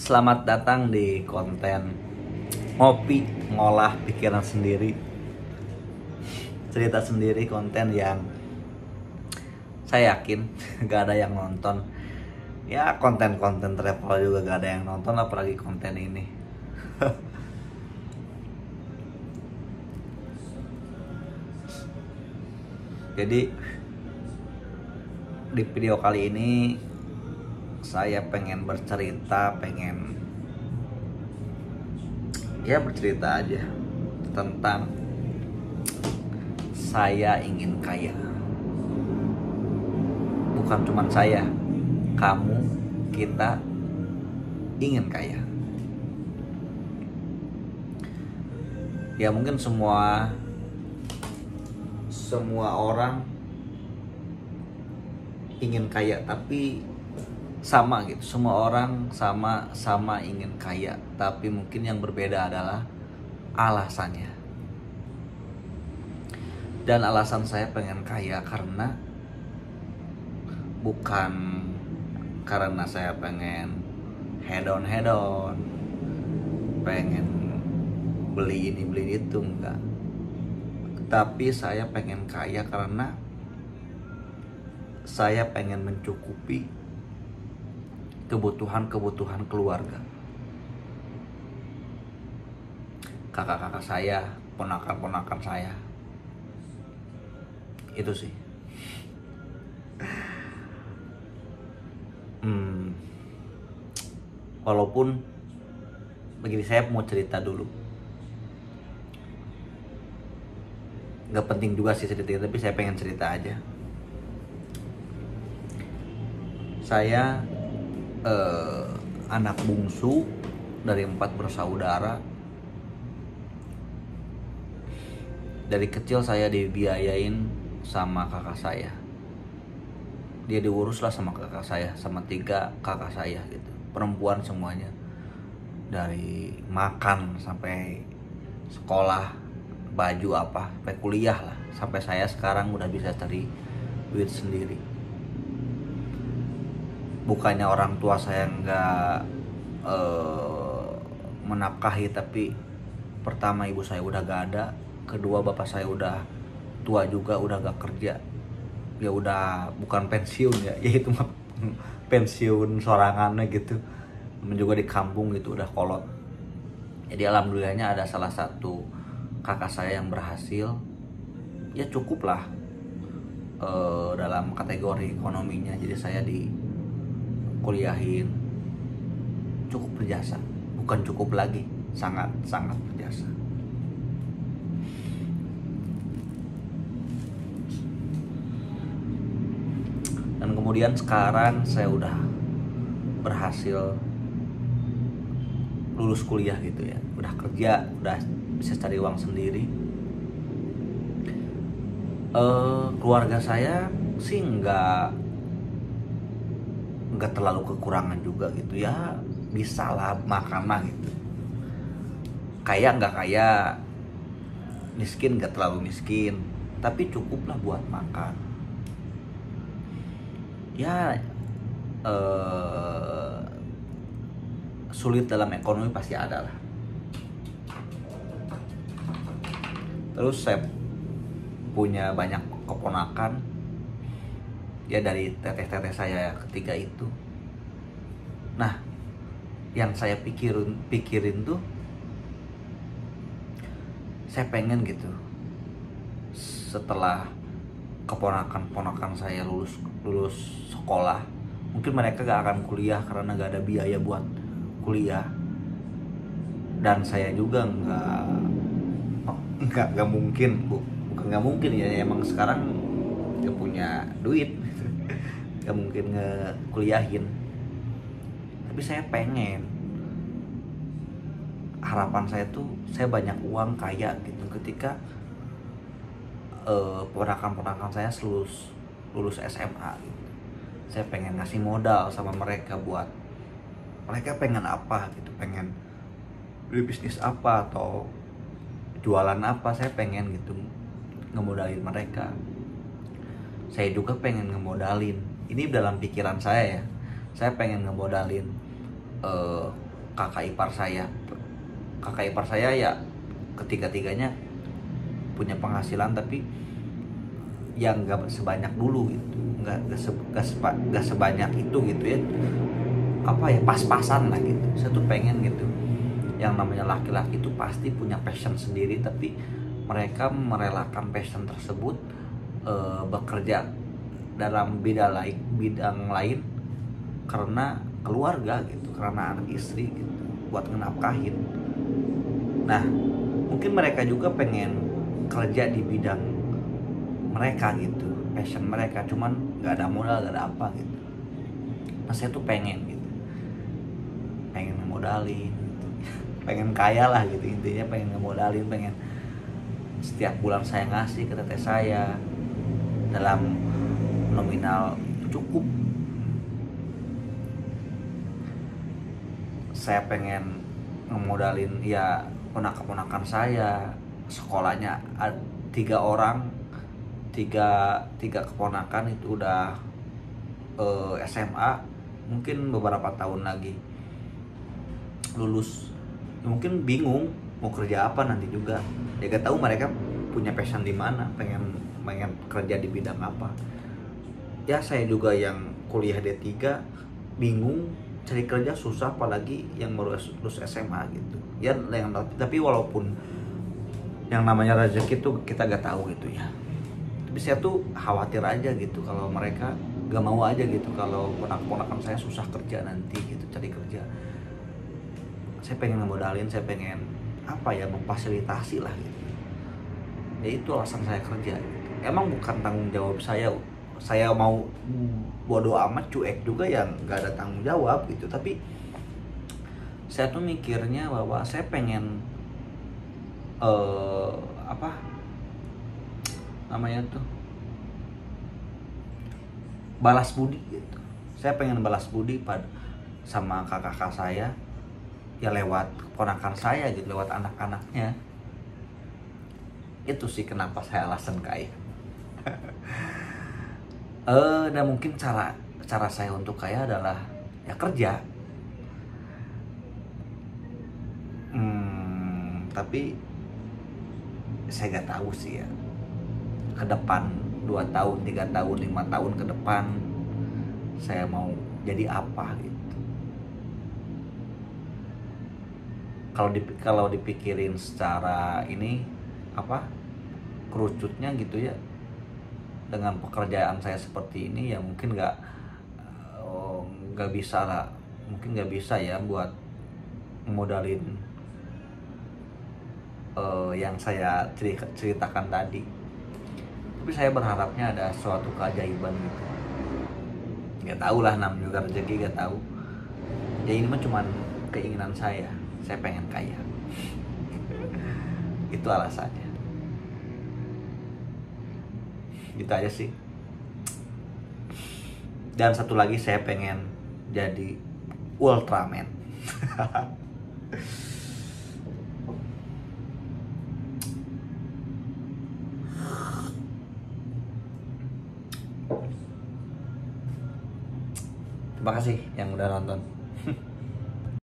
Selamat datang di konten ngopi, ngolah pikiran sendiri, cerita sendiri, konten yang saya yakin gak ada yang nonton. Ya konten-konten travel juga gak ada yang nonton, apalagi konten ini. Jadi di video kali ini saya pengen bercerita, bercerita aja tentang saya ingin kaya. Bukan cuma saya, kamu, kita ingin kaya. Ya mungkin semua orang ingin kaya, tapi sama gitu. Semua orang sama ingin kaya, tapi mungkin yang berbeda adalah alasannya. Dan alasan saya pengen kaya karena bukan karena saya pengen hedon, pengen beli ini beli itu, enggak. Tapi saya pengen kaya karena saya pengen mencukupi kebutuhan keluarga. Kakak-kakak saya, ponakan-ponakan saya. Itu sih. Walaupun begini, saya mau cerita dulu. Gak penting juga sih cerita, tapi saya pengen cerita aja. Saya anak bungsu dari 4 bersaudara. Dari kecil saya dibiayain sama kakak saya. Dia diurus lah sama kakak saya, sama 3 kakak saya gitu. Perempuan semuanya. Dari makan sampai sekolah, baju apa, sampai kuliah lah. Sampai saya sekarang udah bisa cari duit sendiri. Bukannya orang tua saya nggak menafkahi, tapi pertama ibu saya udah gak ada, kedua bapak saya udah tua juga, udah gak kerja. Ya udah bukan pensiun ya, itu mah pensiun sorangannya gitu. Juga di kampung gitu, udah kolot. Jadi alhamdulillahnya ada salah satu kakak saya yang berhasil, ya cukup lah dalam kategori ekonominya. Jadi saya dikuliahin, cukup berjasa. Bukan cukup lagi, sangat berjasa. Dan kemudian sekarang saya udah berhasil lulus kuliah gitu ya, udah kerja, udah bisa cari uang sendiri. Keluarga saya sih nggak terlalu kekurangan juga gitu ya, bisa lah makan lah gitu. Kaya nggak kaya, miskin nggak terlalu miskin, tapi cukup lah buat makan. Ya sulit dalam ekonomi pasti ada lah. Terus saya punya banyak keponakan, ya dari teteh-teteh saya ketiga itu. Nah, yang saya pikirin tuh, saya pengen gitu, setelah keponakan saya lulus sekolah, mungkin mereka gak akan kuliah karena gak ada biaya buat kuliah. Dan saya juga nggak mungkin, bukan nggak mungkin ya, emang sekarang gak punya duit, gak mungkin ngekuliahin. Tapi saya pengen, harapan saya tuh saya banyak uang, kaya gitu ketika ponakan-ponakan saya lulus SMA gitu. Saya pengen ngasih modal sama mereka, buat mereka pengen apa gitu, pengen beli bisnis apa atau jualan apa, saya pengen gitu ngemodalin mereka. Saya juga pengen ngemodalin, ini dalam pikiran saya ya, saya pengen ngemodalin kakak ipar saya ya ketiga-tiganya punya penghasilan, tapi yang nggak sebanyak dulu gitu, nggak sebanyak itu gitu ya, apa ya, pas-pasan lah gitu. Saya tuh pengen gitu, yang namanya laki-laki itu pasti punya passion sendiri, tapi mereka merelakan passion tersebut, bekerja dalam bidang lain karena keluarga gitu, karena anak istri gitu, buat ngenafkahin. Nah, mungkin mereka juga pengen kerja di bidang mereka gitu, passion mereka, cuman nggak ada modal, nggak ada apa gitu. Nah, saya tuh pengen gitu, pengen ngemodalin gitu. Pengen kaya lah gitu, intinya pengen ngemodalin, pengen setiap bulan saya ngasih ke teteh saya dalam nominal cukup. Saya pengen ngemodalin ya ponakan-ponakan saya, sekolahnya 3 orang, tiga keponakan itu udah SMA, mungkin beberapa tahun lagi lulus. Mungkin bingung mau kerja apa nanti juga, ya gak tahu mereka punya passion di mana, pengen kerja di bidang apa. Ya saya juga yang kuliah D3 bingung, cari kerja susah, apalagi yang baru lulus SMA gitu ya. Tapi walaupun yang namanya rezeki itu kita gak tahu gitu ya, tapi saya tuh khawatir aja gitu kalau mereka gak mau aja gitu, kalau ponakan saya susah kerja nanti gitu, cari kerja. Saya pengen ngemodalin, saya pengen apa ya, memfasilitasi lah gitu. Ya itu alasan saya kerja gitu. Emang bukan tanggung jawab saya mau bodo amat, cuek juga yang nggak ada tanggung jawab gitu, tapi saya tuh mikirnya bahwa saya pengen apa namanya tuh, balas budi gitu. Saya pengen balas budi sama kakak saya ya, lewat ponakan saya gitu, lewat anak-anaknya. Itu sih kenapa saya alasan kaya. Dan mungkin cara saya untuk kaya adalah ya kerja. Tapi saya gak tahu sih ya, ke depan 2 tahun, 3 tahun, 5 tahun ke depan saya mau jadi apa gitu. Kalau dipikirin secara ini apa, kerucutnya gitu ya, dengan pekerjaan saya seperti ini ya mungkin nggak bisa lah, mungkin nggak bisa ya buat modalin yang saya ceritakan tadi. Tapi saya berharapnya ada suatu keajaiban gitu. Nggak tahu lah, namanya juga rezeki, nggak tahu. Ya ini mah cuman keinginan saya pengen kaya. Itu alasannya. Gitu aja sih. Dan satu lagi, saya pengen jadi Ultraman. Terima kasih yang udah nonton.